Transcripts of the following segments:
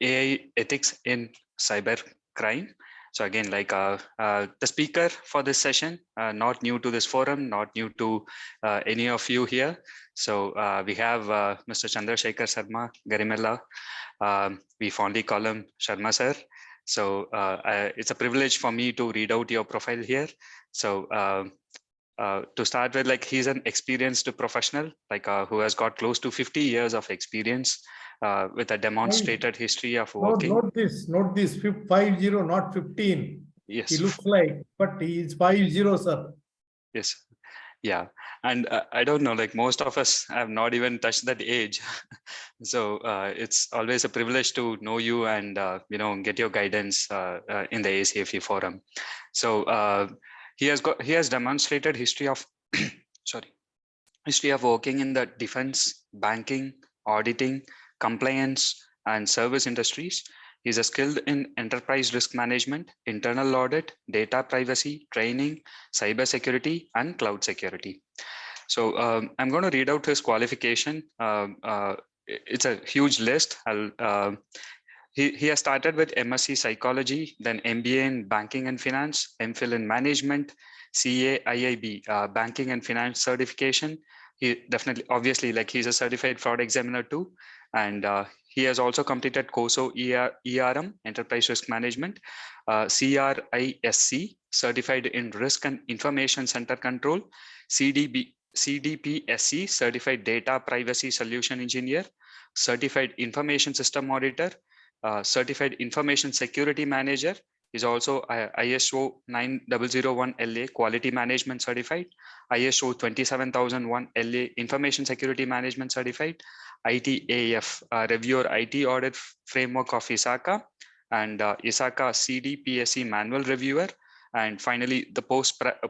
AI ethics in cyber crime. So again, like the speaker for this session, not new to this forum, not new to any of you here. So we have Mr. Chandrasekhar Sarma Garimella. We fondly call him Sharma sir. So it's a privilege for me to read out your profile here. So to start with, like he's an experienced professional, like who has got close to 50 years of experience with a demonstrated history of working. Note this, 50, not 15. Yes. He looks like, but he is 50, sir. Yes. Yeah. And I don't know, like most of us have not even touched that age. So it's always a privilege to know you and, get your guidance in the ACFE forum. So he has demonstrated history of, history of working in the defense, banking, auditing, compliance, and service industries. He's a skilled in enterprise risk management, internal audit, data privacy, training, cybersecurity, and cloud security. So I'm going to read out his qualification. It's a huge list. He has started with MSc Psychology, then MBA in Banking and Finance, MPhil in Management, CAIIB Banking and Finance certification. He definitely, obviously, like he's a certified fraud examiner too. And he has also completed COSO ERM, Enterprise Risk Management, CRISC, Certified in Risk and Information Center Control, CDPSC, Certified Data Privacy Solution Engineer, Certified Information System Auditor, Certified Information Security Manager. Is also ISO 9001 LA Quality Management Certified, ISO 27001 LA Information Security Management Certified, ITAF Reviewer IT Audit Framework of ISACA, and ISACA CDPSC Manual Reviewer, and finally the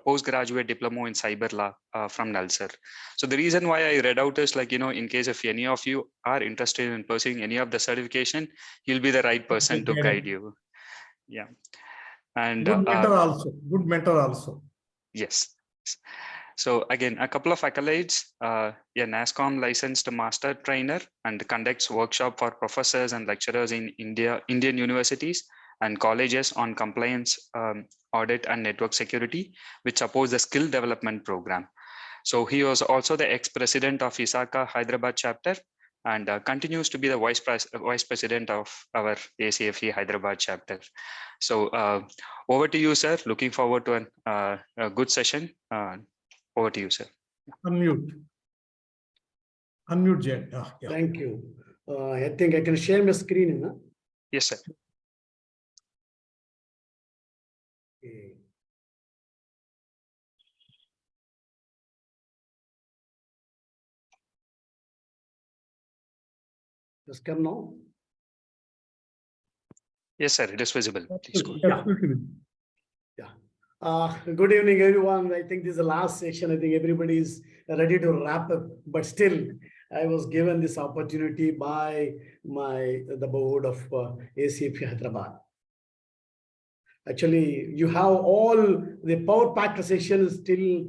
postgraduate diploma in cyber law from NALSER. So the reason why I read out is like, in case if any of you are interested in pursuing any of the certification, he'll be the right person to guide you. Yeah. And good mentor also. Yes. So again, a couple of accolades, a NASCOM licensed master trainer and conducts workshop for professors and lecturers in Indian universities and colleges on compliance, audit and network security, which supports the skill development program. So he was also the ex-president of ISACA Hyderabad chapter and continues to be the vice president of our ACFE Hyderabad chapter. So over to you, sir. Looking forward to a good session. Over to you, sir. Unmute, Jen. Yeah. Thank you. I think I can share my screen. Huh? Yes, sir. Okay. Just come now. Yes, sir. It is visible. Please go. Yeah. Good evening, everyone. I think this is the last session. I think everybody is ready to wrap up, but still, I was given this opportunity by the board of ACFE Hyderabad. Actually, you have all the power packed sessions till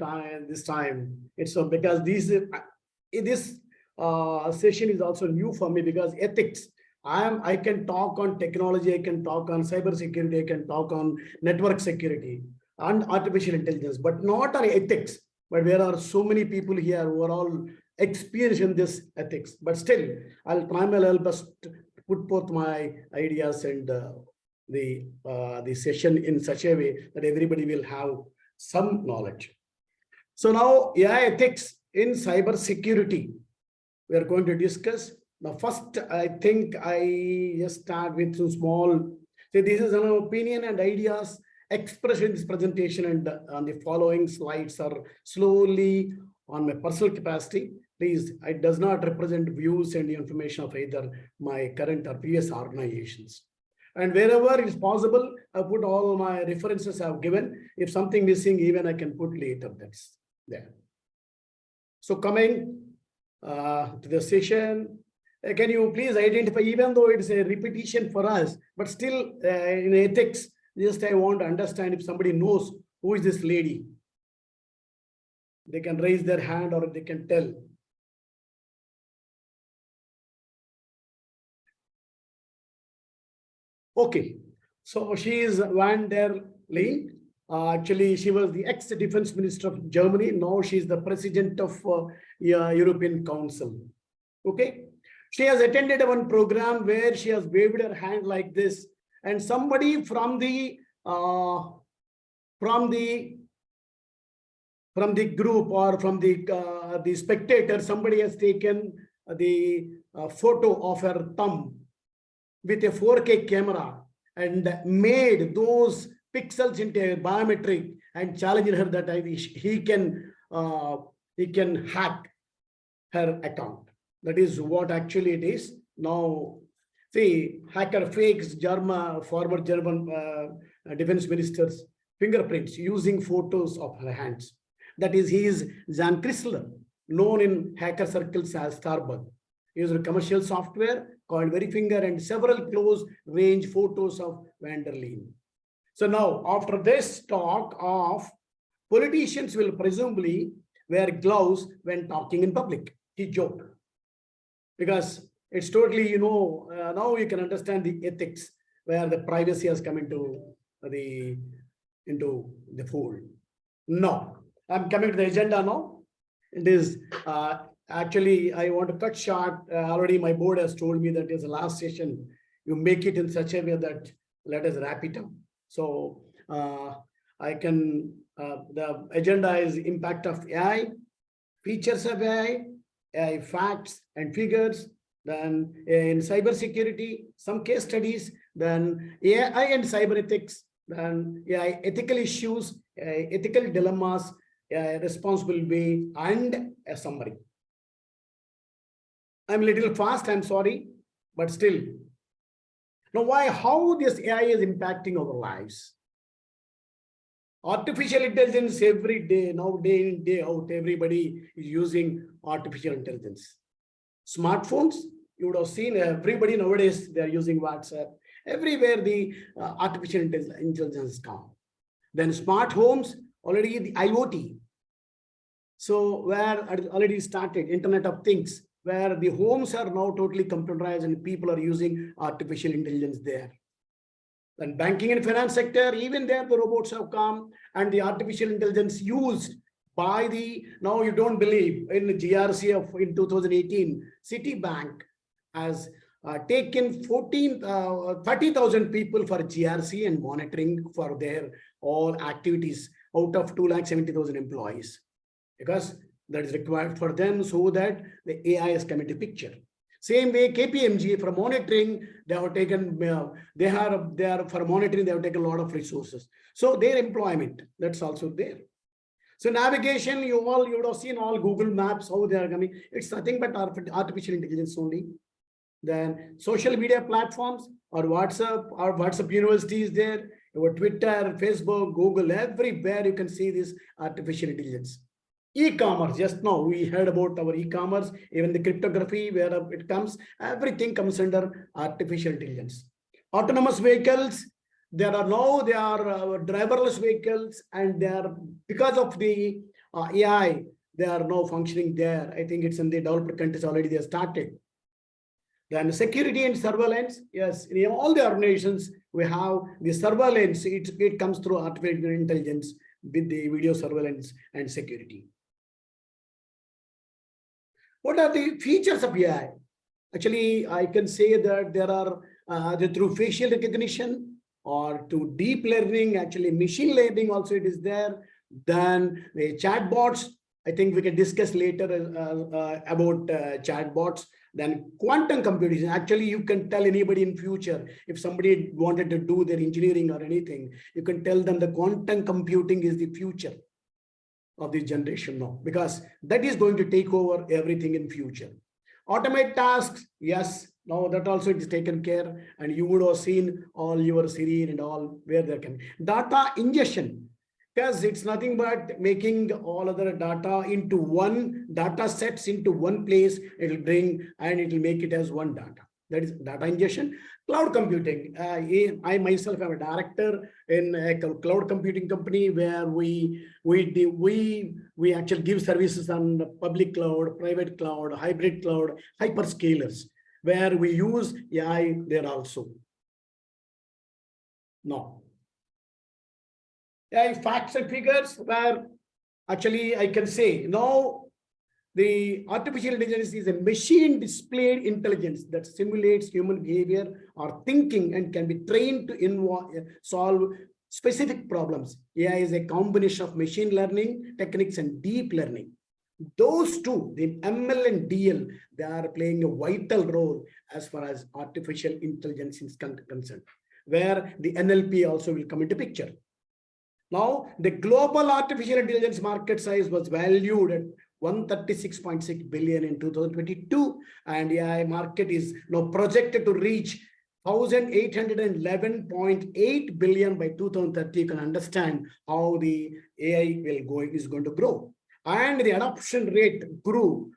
this time. It's so because this session is also new for me because ethics. I can talk on technology, I can talk on cybersecurity, I can talk on network security and artificial intelligence, but not on ethics. But there are so many people here who are all experienced in this ethics. But still, I'll try my level best to put forth my ideas and the session in such a way that everybody will have some knowledge. So now AI ethics in cybersecurity, we are going to discuss. Now, first, I think I just start with some small. So this is an opinion and ideas expressed in this presentation, and on the following slides are slowly on my personal capacity. Please, it does not represent views and information of either my current or previous organizations. And wherever it is possible, I put all my references I've given. If something missing, even I can put later. That's there. So coming to the session, can you please identify, even though it's a repetition for us, but still in ethics, just I want to understand if somebody knows who is this lady. They can raise their hand or they can tell. Okay, so she is Van der Leyen. Actually, she was the ex-defense minister of Germany. Now she is the president of European Council. Okay, she has attended one program where she has waved her hand like this, and somebody from the group or from the spectator, somebody has taken the photo of her thumb with a 4K camera and made those pixels into a biometric and challenged her that he can hack her account. That is what actually it is. Now, see, hacker fakes former German defense minister's fingerprints using photos of her hands. That is, he is Jan Chrysler, known in hacker circles as Starbug. He used a commercial software called Verifinger and several close range photos of Van der Leyen. So now, after this talk of politicians will presumably wear gloves when talking in public, he joked. Because it's totally, now you can understand the ethics where the privacy has come into the fold. Now, I'm coming to the agenda now. It is actually, I want to cut short. Already my board has told me that is the last session. You make it in such a way that let us wrap it up. So I can, the agenda is impact of AI, features of AI facts and figures, then in cybersecurity, some case studies, then AI and cyber ethics, then AI ethical issues, ethical dilemmas, responsible way, and a summary. I'm a little fast, I'm sorry, but still. Now, how this AI is impacting our lives? Artificial intelligence every day, now day in, day out, everybody is using artificial intelligence. Smartphones, you would have seen everybody nowadays, they're using WhatsApp. Everywhere the artificial intelligence come. Then smart homes, already the IoT. So where already started Internet of Things, where the homes are now totally computerized and people are using artificial intelligence there. Then banking and finance sector, even there the robots have come and the artificial intelligence used by the, now you don't believe, in the GRC of in 2018, Citibank has taken 30,000 people for GRC and monitoring for their all activities out of 270,000 employees, because that is required for them so that the AI is coming to picture. Same way, KPMG for monitoring, they have taken, they are for monitoring, they have taken a lot of resources. So their employment, that's also there. So navigation, you would have seen all Google Maps, how they are coming. It's nothing but artificial intelligence only. Then social media platforms or WhatsApp University is there, your Twitter, Facebook, Google, everywhere you can see this artificial intelligence. E-commerce, just now we heard about our e-commerce, even the cryptography, where it comes, everything comes under artificial intelligence. Autonomous vehicles, they are driverless vehicles, and they are, because of the AI, they are now functioning there. I think it's in the developed countries already, they have started. Then security and surveillance, yes, in all the organizations, we have the surveillance, it comes through artificial intelligence with the video surveillance and security. What are the features of AI? Actually, I can say that there are through facial recognition or to deep learning, actually machine learning also it is there. Then the chatbots, I think we can discuss later about chatbots. Then quantum computing, actually you can tell anybody in future, if somebody wanted to do their engineering or anything, you can tell them the quantum computing is the future of this generation now, because that is going to take over everything in future. Automate tasks, yes, now that also it is taken care, and you would have seen all your Siri and all where there can be. Data ingestion, because it's nothing but making all other data into one data sets into one place, it will bring and it will make it as one data. That is data ingestion. Cloud computing. I myself am a director in a cloud computing company where we actually give services on public cloud, private cloud, hybrid cloud, hyperscalers, where we use AI there also. No. Yeah, facts and figures where actually I can say now the artificial intelligence is a machine displayed intelligence that simulates human behavior or thinking and can be trained to solve specific problems. AI is a combination of machine learning techniques and deep learning. Those two, the ML and DL, they are playing a vital role as far as artificial intelligence is concerned, where the NLP also will come into picture. Now, the global artificial intelligence market size was valued at 136.6 billion in 2022, and AI market is now projected to reach 1,811.8 billion by 2030. You can understand how the AI is going to grow. And the adoption rate grew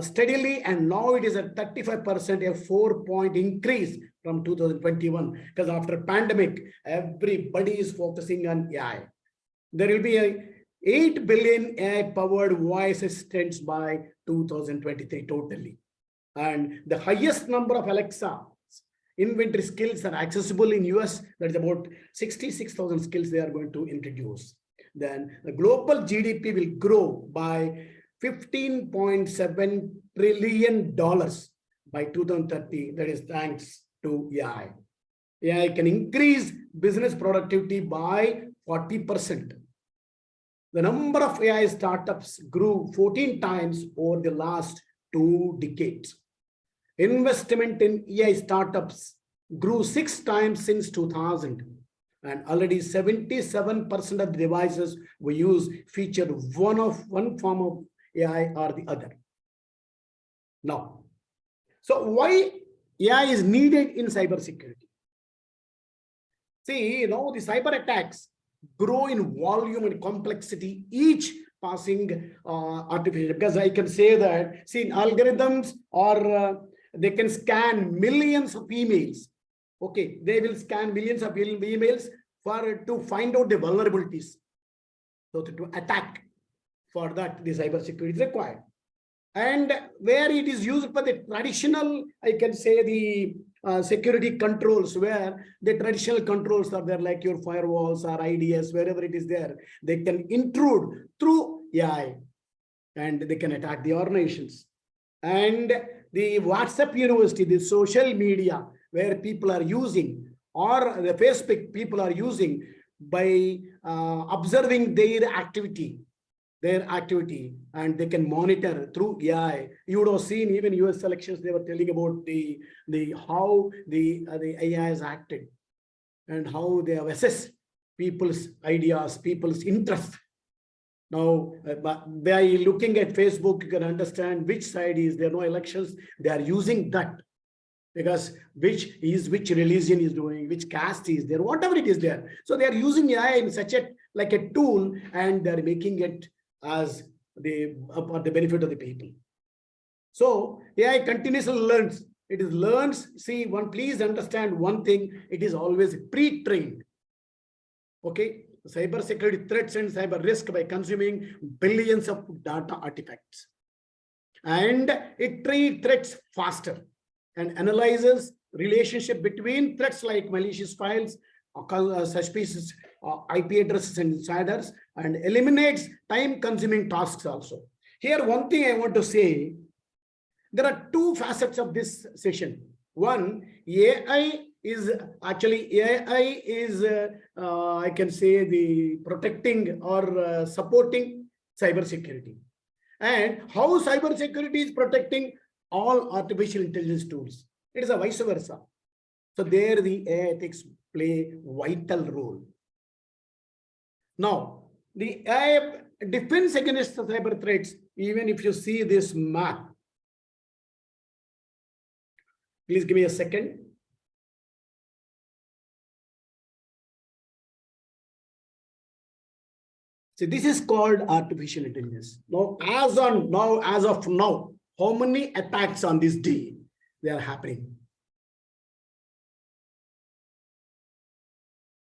steadily, and now it is at 35%, a 4-point increase from 2021, because after pandemic, everybody is focusing on AI. There will be a 8 billion AI-powered voice assistants by 2023 totally. And the highest number of Alexa inventory skills are accessible in US. That is about 66,000 skills they are going to introduce. Then the global GDP will grow by $15.7 trillion by 2030. That is thanks to AI. AI can increase business productivity by 40%. The number of AI startups grew 14 times over the last 2 decades. Investment in AI startups grew 6 times since 2000. And already 77% of the devices we use feature one form of AI or the other. Now, so why AI is needed in cybersecurity? See, the cyber attacks grow in volume and complexity, each passing artificial, because I can say that, see, algorithms or they can scan millions of emails. Okay, they will scan millions of emails to find out the vulnerabilities. So to attack, for that the cybersecurity is required. And where it is used for the traditional, I can say the security controls, where the traditional controls are there, like your firewalls or IDS, wherever it is there, they can intrude through AI and they can attack the organizations. And the WhatsApp university, the social media, where people are using, or the Facebook people are using by observing their activity, and they can monitor through AI. You would have seen even US elections, they were telling about how the AI has acted and how they have assessed people's ideas, people's interests. Now, by looking at Facebook, you can understand which side is there. No elections, they are using that, because which religion is doing, which caste is there, whatever it is there. So they are using AI in such like a tool, and they are making it as for the benefit of the people. So AI continuously learns. It is learns. See, please understand one thing, it is always pre-trained. Okay, cybersecurity threats and cyber risk by consuming billions of data artifacts. And it treats threats faster and analyzes relationship between threats like malicious files, suspicious IP addresses and insiders, and eliminates time-consuming tasks also. Here, one thing I want to say, there are 2 facets of this session. One, AI is I can say the protecting or supporting cybersecurity, and how cybersecurity is protecting all artificial intelligence tools. It is a vice versa. So there the AI ethics play vital role. Now, the AI defense against the cyber threats, even if you see this map, please give me a second. So this is called artificial intelligence. Now, as of now, how many attacks on this day they are happening?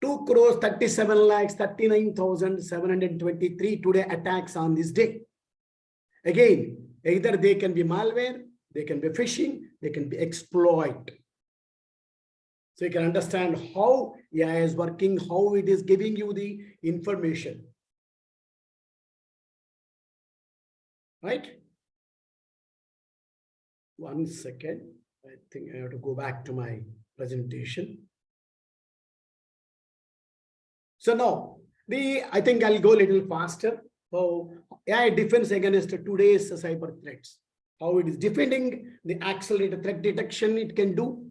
2,37,39,723 today attacks on this day. Again, either they can be malware, they can be phishing, they can be exploit. So you can understand how AI is working, how it is giving you the information. Right? One second. I think I have to go back to my presentation. So now, I think I'll go a little faster. So AI defense against today's cyber threats. How it is defending the accelerated threat detection it can do.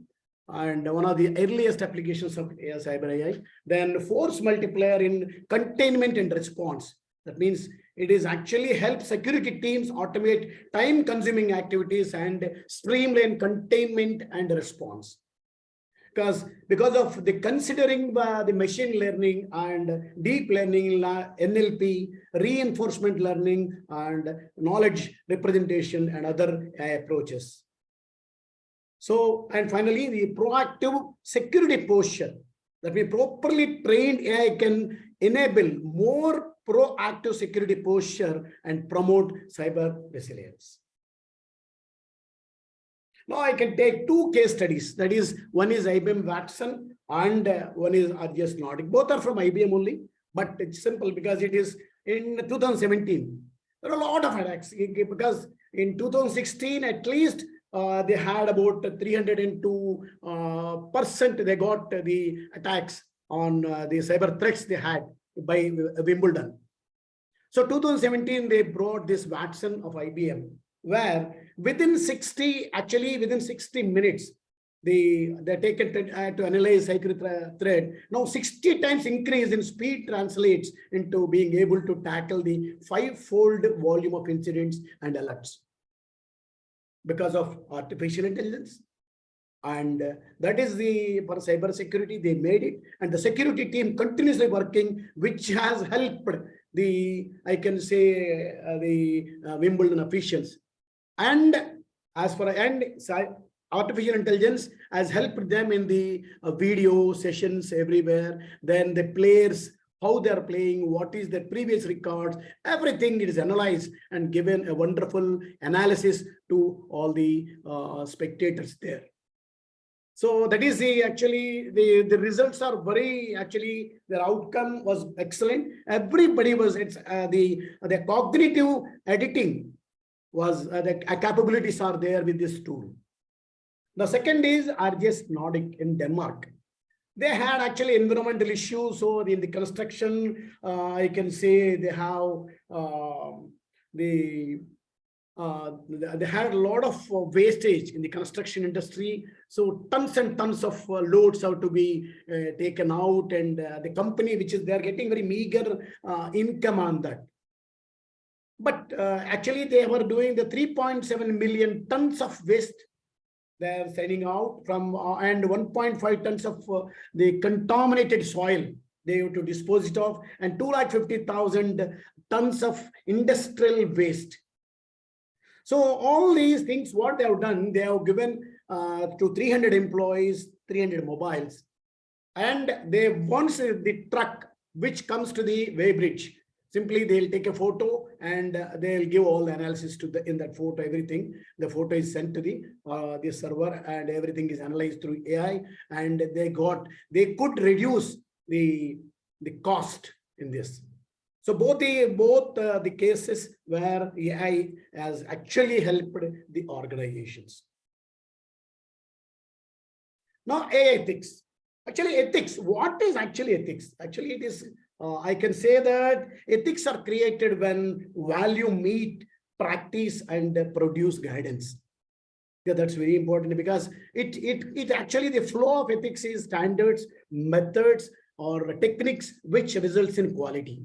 And one of the earliest applications of AI, cyber AI. Then force multiplier in containment and response. That means it is actually help security teams automate time-consuming activities and streamline containment and response. Because of the considering the machine learning and deep learning, NLP, reinforcement learning, and knowledge representation and other AI approaches. So, and finally, the proactive security posture that we properly trained AI can enable more proactive security posture and promote cyber resilience. Now I can take two case studies. That is, one is IBM Watson and one is RGS Nordic. Both are from IBM only, but it's simple because it is in 2017. There are a lot of attacks because in 2016, at least they had about 302% they got the attacks on the cyber threats they had by Wimbledon. So 2017, they brought this Watson of IBM, where within 60 minutes, they're taken to analyze cyber threat. Now 60 times increase in speed translates into being able to tackle the 5-fold volume of incidents and alerts because of artificial intelligence. And that is for cybersecurity, they made it. And the security team continuously working, which has helped the Wimbledon officials. And as for artificial intelligence has helped them in the video sessions everywhere. Then the players, how they are playing, what is their previous records, everything is analyzed and given a wonderful analysis to all the spectators there. So that is the results are their outcome was excellent. Everybody was, the cognitive editing was, the capabilities are there with this tool. The second is RGS Nordic in Denmark. They had actually environmental issues. So in the construction, I can say they have they had a lot of wastage in the construction industry. So tons and tons of loads have to be taken out, and the company, which is, they're getting very meager income on that. But actually they were doing the 3.7 million tons of waste they're sending out from, and 1.5 tons of the contaminated soil they have to dispose it of, and 250,000 tons of industrial waste. So all these things, what they have done, they have given to 300 employees, 300 mobiles. And they, once the truck which comes to the weighbridge, simply they'll take a photo and they'll give all the analysis to in that photo, everything. The photo is sent to the server and everything is analyzed through AI, and they could reduce the cost in this. So both the cases where AI has actually helped the organizations. Now AI ethics. Actually ethics, what is actually ethics? Actually it is, I can say that ethics are created when value meet practice and produce guidance. Yeah, that's very important, because it actually, the flow of ethics is standards, methods, or techniques which results in quality.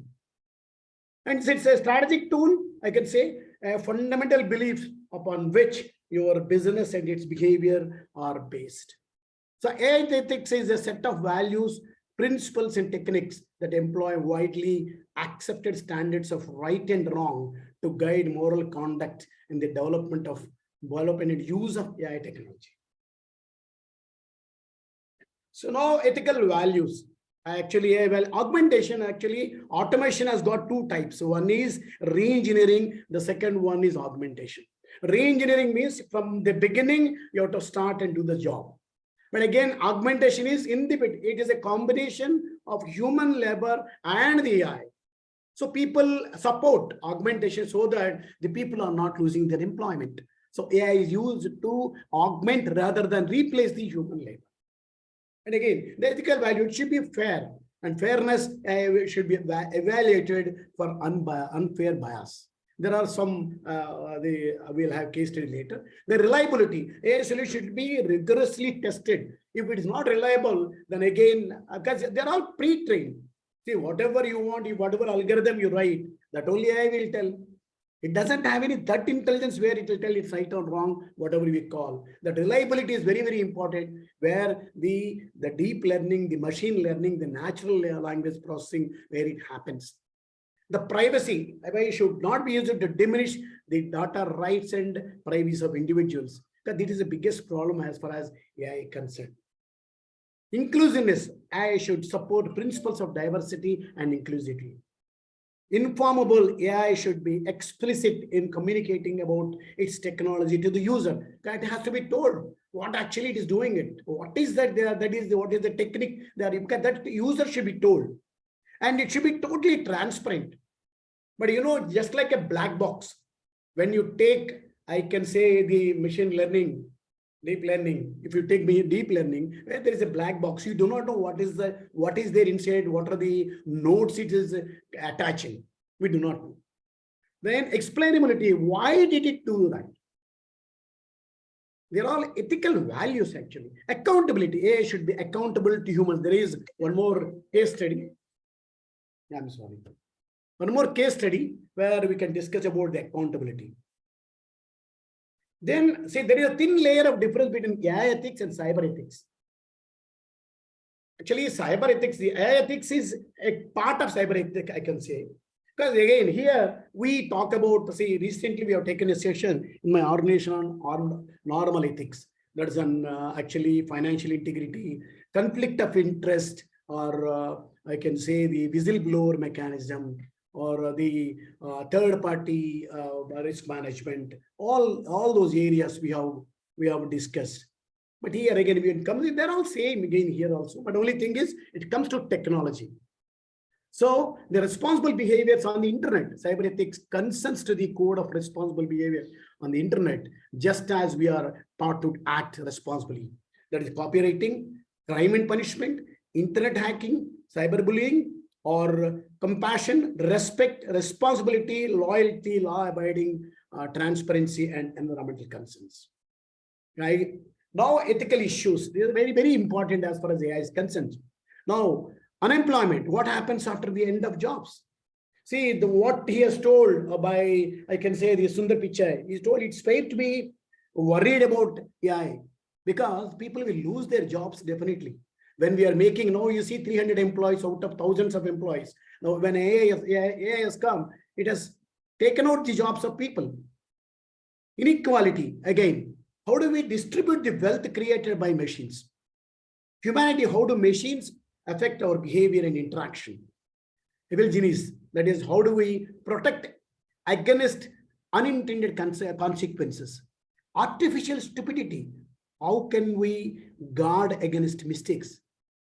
And it's a strategic tool, I can say, a fundamental beliefs upon which your business and its behavior are based. So AI ethics is a set of values, principles, and techniques that employ widely accepted standards of right and wrong to guide moral conduct in the development and use of AI technology. So now ethical values. Actually, well, augmentation, automation has got two types. One is re-engineering, the second one is augmentation. Re-engineering means from the beginning, you have to start and do the job. But again, augmentation is in the bit. It is a combination of human labor and the AI. So people support augmentation so that the people are not losing their employment. So AI is used to augment rather than replace the human labor. And again, the ethical value, it should be fair, and fairness should be evaluated for unfair bias. There are some, we'll have case study later. The reliability, AI solution should be rigorously tested. If it is not reliable, then again, because they're all pre-trained. See, whatever you want, whatever algorithm you write, that only AI will tell. It doesn't have any that intelligence where it will tell it's right or wrong, whatever we call. That reliability is very, very important, where the deep learning, the machine learning, the natural language processing, where it happens. The privacy, AI should not be used to diminish the data rights and privacy of individuals, because this is the biggest problem as far as AI is concerned. Inclusiveness, AI should support principles of diversity and inclusivity. Informable, AI should be explicit in communicating about its technology to the user. It has to be told what actually it is doing it. What is that there? What is the technique there? Because that user should be told. And it should be totally transparent. But you know, just like a black box, when you take, I can say, the machine learning, deep learning, if you take deep learning, where there is a black box, you do not know what is there inside, what are the nodes it is attaching. We do not know. Then explainability, why did it do that? They're all ethical values actually. Accountability, AI should be accountable to humans. There is one more case study. I'm sorry. One more case study where we can discuss about the accountability. Then, see, there is a thin layer of difference between AI ethics and cyber ethics. Actually, cyber ethics, the AI ethics is a part of cyber ethics, I can say. Because again, here we talk about, see, recently we have taken a session in my organization on normal ethics. That is on actually financial integrity, conflict of interest, or I can say the whistleblower mechanism, or the third party risk management, all those areas we have discussed. But here again, when it comes in, they're all same again here also. But only thing is, it comes to technology. So the responsible behaviors on the internet, cyber ethics consents to the code of responsible behavior on the internet, just as we are taught to act responsibly. That is copywriting, crime and punishment, internet hacking, cyberbullying, or compassion, respect, responsibility, loyalty, law-abiding, transparency, and environmental concerns. Right? Now, ethical issues, they are very, very important as far as AI is concerned. Now, unemployment, what happens after the end of jobs? See, what he has told by, I can say, the Sundar Pichai, he's told it's fair to be worried about AI because people will lose their jobs definitely. When we are making, now you see 300 employees out of thousands of employees. Now, when AI has come, it has taken out the jobs of people. Inequality, again, how do we distribute the wealth created by machines? Humanity, how do machines affect our behavior and interaction? Evil genius, that is, how do we protect against unintended consequences? Artificial stupidity, how can we guard against mistakes?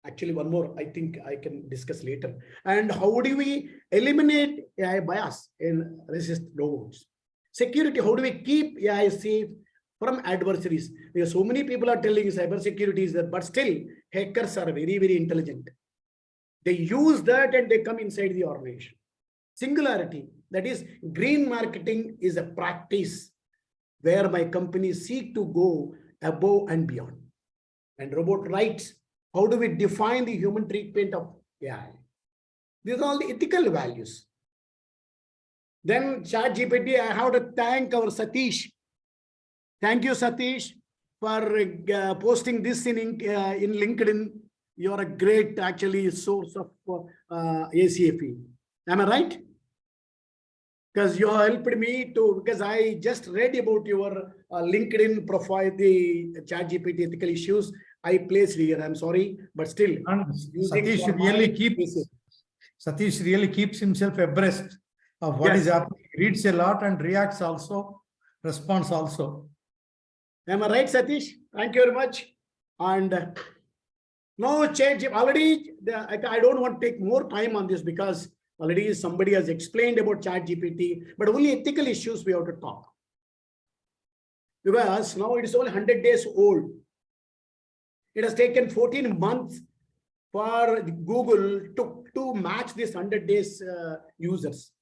Actually, one more, I think I can discuss later. And how do we eliminate AI bias in resist robots? Security, how do we keep AI safe from adversaries? Because so many people are telling cybersecurity is that, but still hackers are very, very intelligent. They use that and they come inside the organization. Singularity, that is, green marketing is a practice where my companies seek to go above and beyond. And robot rights, how do we define the human treatment of AI? These are all the ethical values. Then ChatGPT, I have to thank our Satish. Thank you, Satish, for posting this in LinkedIn. You are a great, actually, source of ACFE. Am I right? Because you helped me to, because I just read about your LinkedIn profile, the ChatGPT ethical issues. I placed here. I'm sorry, but still. Satish really keeps himself abreast of what is happening. He reads a lot and reacts also, responds also. Am I right, Satish? Thank you very much. And now change already. I don't want to take more time on this because already somebody has explained about ChatGPT, but only ethical issues we have to talk. Because now it is only 100 days old. It has taken 14 months for Google to match this 100 days users.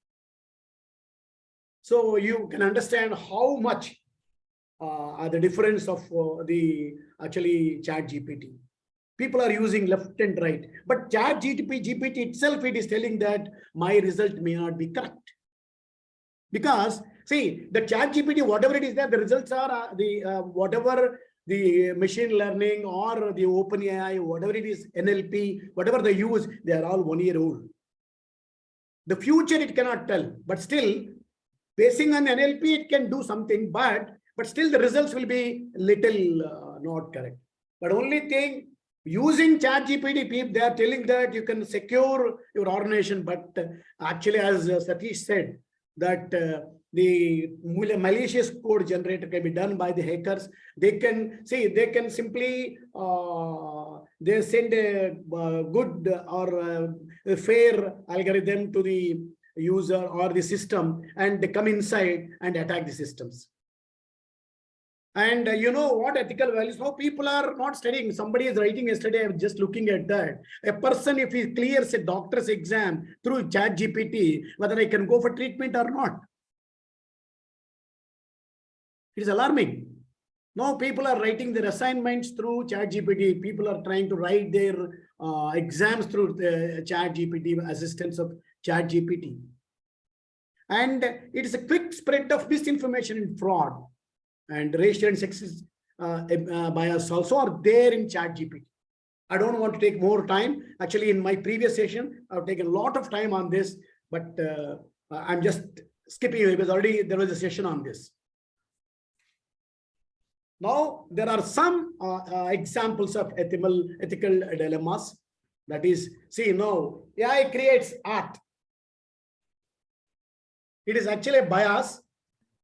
So you can understand how much the difference of the actually ChatGPT. People are using left and right, but ChatGPT itself, it is telling that my result may not be correct. Because see, the ChatGPT, whatever it is there, the results are whatever the machine learning or the OpenAI, whatever it is, NLP, whatever they use, they are all 1 year old. The future it cannot tell, but still, basing on NLP, it can do something, but still the results will be little not correct. But only thing, using ChatGPT, they are telling that you can secure your organization, but actually, as Satish said, that the malicious code generator can be done by the hackers. They can simply they send a good or a fair algorithm to the user or the system, and they come inside and attack the systems. And you know what ethical values, how people are not studying. Somebody is writing yesterday, I'm just looking at that. A person, if he clears a doctor's exam through ChatGPT, whether I can go for treatment or not. It is alarming. Now people are writing their assignments through ChatGPT. People are trying to write their exams through the ChatGPT, assistance of ChatGPT. And it is a quick spread of misinformation and fraud. And racial and sexist bias also are there in ChatGPT. I don't want to take more time. Actually, in my previous session, I've taken a lot of time on this, but I'm just skipping it because already there was a session on this. Now, there are some examples of ethical dilemmas. That is, see, now AI creates art. It is actually a bias,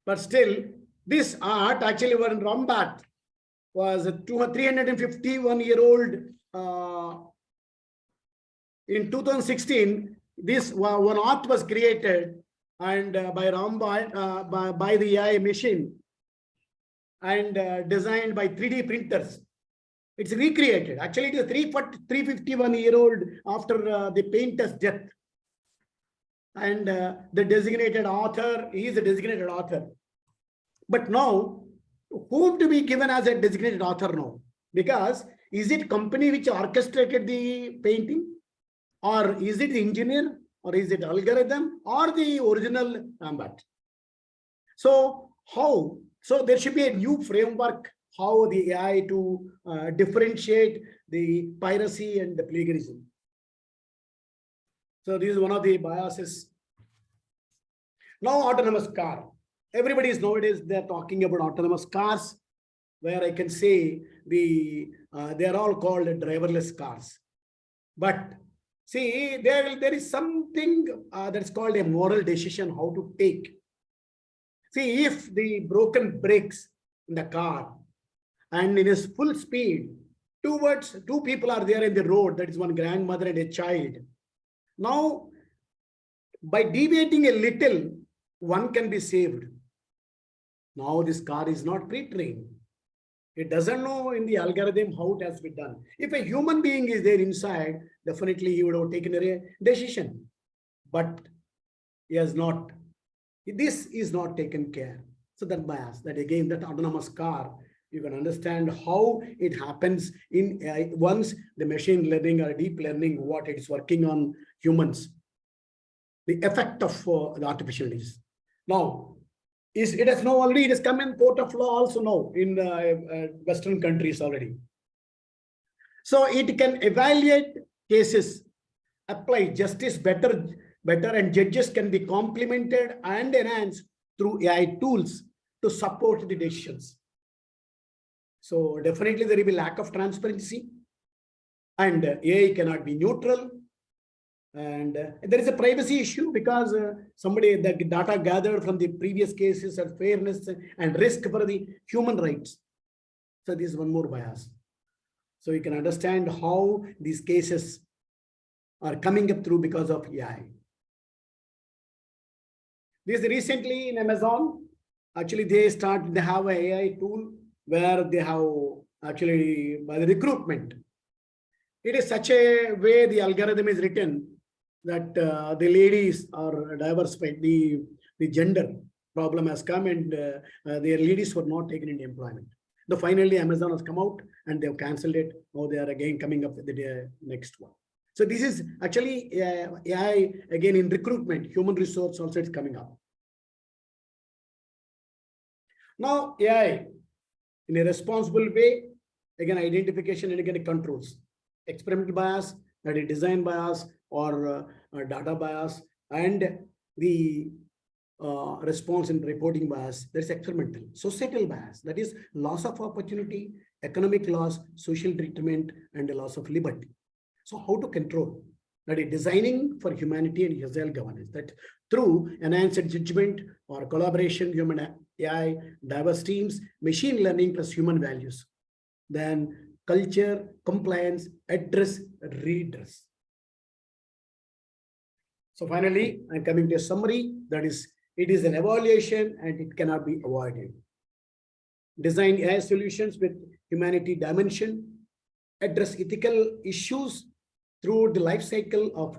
but still, this art actually when Rambat was a 351-year-old in 2016. This one art was created and by Rambat by the AI machine and designed by 3D printers. It's recreated. Actually, it is a 351-year-old after the painter's death. And the designated author, he is a designated author. But now, whom to be given as a designated author now? Because is it company which orchestrated the painting? Or is it the engineer? Or is it algorithm? Or the original Rambat? So how? So there should be a new framework, how the AI to differentiate the piracy and the plagiarism. So this is one of the biases. Now autonomous car. Everybody is nowadays, they're talking about autonomous cars, where I can say they are all called driverless cars. But see, there is something that's called a moral decision how to take. See, if the broken brakes in the car and in his full speed towards two people are there in the road, that is one grandmother and a child. Now, by deviating a little, one can be saved. Now this car is not pre-trained. It doesn't know in the algorithm how it has been done. If a human being is there inside, definitely he would have taken a decision. But he has not. This is not taken care. So that bias, that again, that autonomous car, you can understand how it happens in once the machine learning or deep learning, what it is working on humans. The effect of the artificial intelligence. Now, it has now already, it has come in court of law also now in Western countries already. So it can evaluate cases, apply justice better, and judges can be complemented and enhanced through AI tools to support the decisions. So definitely there will be lack of transparency and AI cannot be neutral. And there is a privacy issue because the data gathered from the previous cases are fairness and risk for the human rights. So this is one more bias. So you can understand how these cases are coming up through because of AI. This recently in Amazon, actually they have an AI tool where they have actually by the recruitment. It is such a way the algorithm is written that the ladies are diversified, the gender problem has come and their ladies were not taken into employment. Though finally Amazon has come out and they've cancelled it. Now they are again coming up with the next one. So this is actually AI again in recruitment, human resource also it's coming up. Now AI in a responsible way, again identification and again controls, experimental bias, that is design bias or data bias, and the response and reporting bias, there is experimental. Societal bias, that is loss of opportunity, economic loss, social treatment, and the loss of liberty. So how to control? That is designing for humanity and agile governance, that through enhanced judgment or collaboration, human AI, diverse teams, machine learning plus human values. Then culture, compliance, address, redress. So finally, I'm coming to a summary, that is, it is an evaluation and it cannot be avoided. Design AI solutions with humanity dimension, address ethical issues through the life cycle of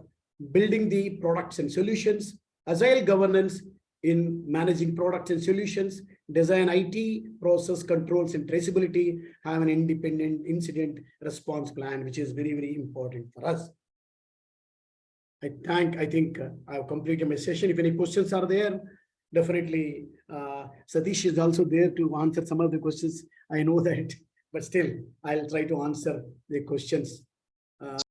building the products and solutions, agile governance in managing products and solutions, design IT process controls and traceability, have an independent incident response plan, which is very, very important for us. I think I've completed my session. If any questions are there, definitely Satish is also there to answer some of the questions. I know that, but still I'll try to answer the questions.